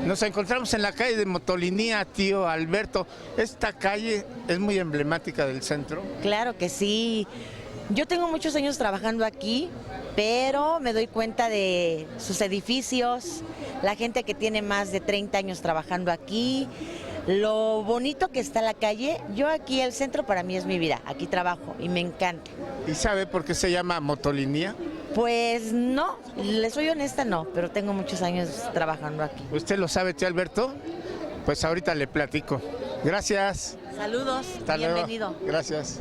Nos encontramos en la calle de Motolinía, tío Alberto. Esta calle es muy emblemática del centro. Claro que sí. Yo tengo muchos años trabajando aquí, pero me doy cuenta de sus edificios, la gente que tiene más de 30 años trabajando aquí, lo bonito que está la calle. Yo aquí, el centro para mí es mi vida, aquí trabajo y me encanta. ¿Y sabe por qué se llama Motolinía? Pues no, le soy honesta, no, pero tengo muchos años trabajando aquí. ¿Usted lo sabe, tío Alberto? Pues ahorita le platico. Gracias. Saludos, Hasta luego. bienvenido. Gracias.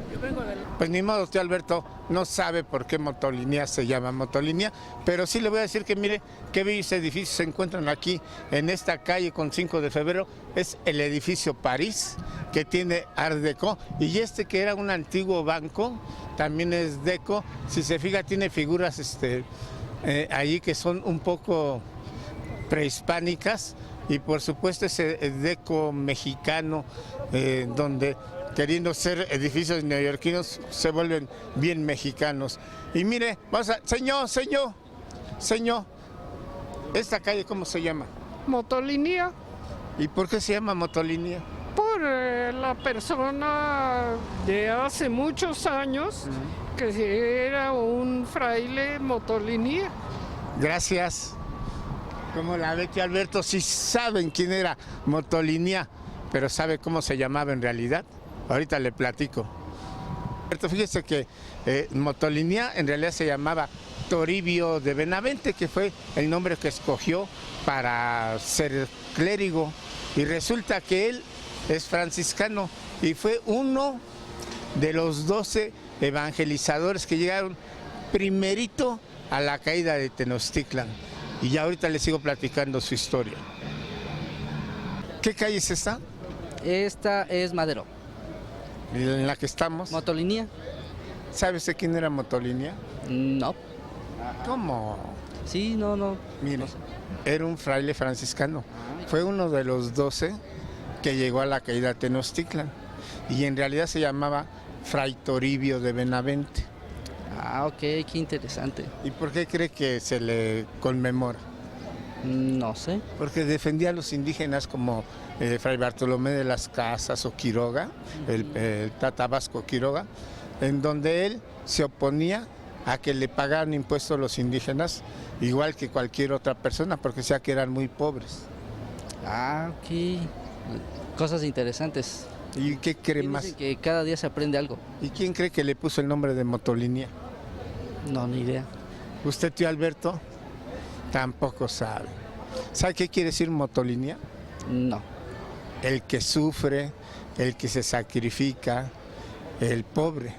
Pues ni modo, tío Alberto no sabe por qué Motolinía se llama Motolinía, pero sí le voy a decir que mire qué bellos edificios se encuentran aquí en esta calle con 5 de febrero. Es el edificio París, que tiene Art Deco, y este que era un antiguo banco, también es Deco. Si se fija, tiene figuras allí que son un poco prehispánicas, y por supuesto ese Deco mexicano, donde queriendo ser edificios neoyorquinos se vuelven bien mexicanos. Y mire, señor, ¿esta calle cómo se llama? Motolinía, ¿Y por qué se llama Motolinía? por la persona de hace muchos años que era un fraile Motolinía. Gracias. Como la ve, tío Alberto, sí saben quién era Motolinía, pero ¿sabe cómo se llamaba en realidad? Ahorita le platico. Alberto, fíjese que Motolinía en realidad se llamaba Toribio de Benavente, que fue el nombre que escogió para ser clérigo, y resulta que él es franciscano y fue uno de los 12 evangelizadores que llegaron primerito a la caída de Tenochtitlan. Y ya ahorita les sigo platicando su historia. ¿Qué calle es esta? Esta es Madero. En la que estamos. ¿Motolinía? ¿Sabe usted quién era Motolinía? No. ¿Cómo? Sí, no. Mire, era un fraile franciscano. Fue uno de los 12 que llegó a la caída de Tenochtitlan. Y en realidad se llamaba Fray Toribio de Benavente. Ah, ok, qué interesante. ¿Y por qué cree que se le conmemora? No sé. Porque defendía a los indígenas como Fray Bartolomé de las Casas o Quiroga, el Tata Vasco Quiroga, en donde él se oponía a que le pagaran impuestos a los indígenas, igual que cualquier otra persona, porque decía que eran muy pobres. Ah, ok. Cosas interesantes. ¿Y qué cree Dicen más? que cada día se aprende algo. ¿Y quién cree que le puso el nombre de Motolinía? No, ni idea. ¿Usted, tío Alberto? Tampoco sabe. ¿Sabe qué quiere decir Motolinía? No. El que sufre, el que se sacrifica, el pobre.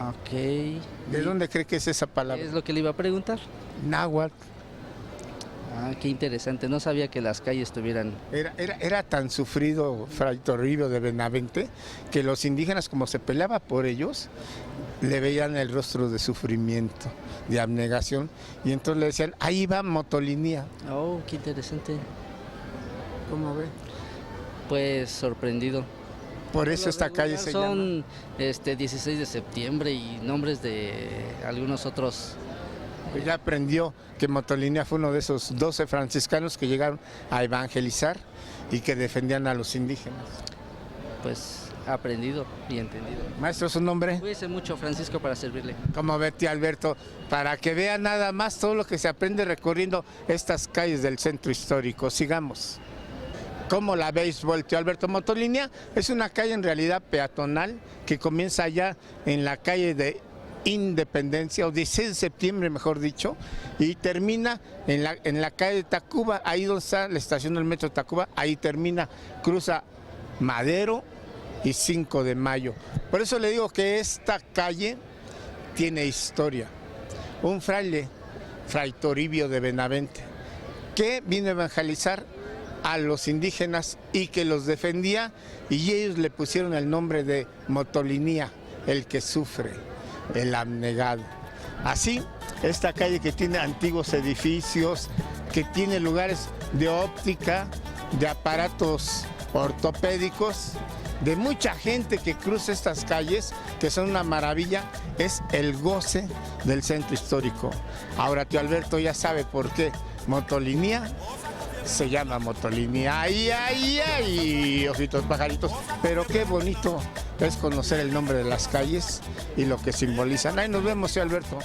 Ok. ¿De dónde cree que es esa palabra? Es lo que le iba a preguntar. Náhuatl. Ah, qué interesante. No sabía que las calles tuvieran... Era tan sufrido Fray Toribio de Benavente que los indígenas, como se peleaba por ellos, le veían el rostro de sufrimiento, de abnegación, y entonces le decían, ahí va Motolinía. Oh, qué interesante. ¿Cómo ve? Pues sorprendido. Por eso esta calle se llama. Son 16 de septiembre y nombres de algunos otros. Pues ya aprendió que Motolinía fue uno de esos 12 franciscanos que llegaron a evangelizar y que defendían a los indígenas. Pues aprendido y entendido. Maestro, ¿su nombre? Cuídese mucho, Francisco, para servirle. Como ve, tío Alberto, para que vea nada más todo lo que se aprende recorriendo estas calles del centro histórico. Sigamos. ¿Cómo la veis, tío Alberto? Motolinía es una calle en realidad peatonal que comienza allá en la calle de Independencia, o 16 de septiembre mejor dicho, y termina en la calle de Tacuba, ahí donde está la estación del metro de Tacuba, ahí termina, cruza Madero y 5 de Mayo. Por eso le digo que esta calle tiene historia. Un fraile, Fray Toribio de Benavente, que vino a evangelizar a los indígenas y que los defendía, y ellos le pusieron el nombre de Motolinía, el que sufre, el abnegado. Así, esta calle que tiene antiguos edificios, que tiene lugares de óptica, de aparatos ortopédicos, de mucha gente que cruza estas calles, que son una maravilla, es el goce del centro histórico. Ahora, tío Alberto ya sabe por qué Motolinía se llama Motolínea. ¡Ay, ay, ay! Ojitos pajaritos. Pero qué bonito es conocer el nombre de las calles y lo que simbolizan. Ahí nos vemos, sí, Alberto.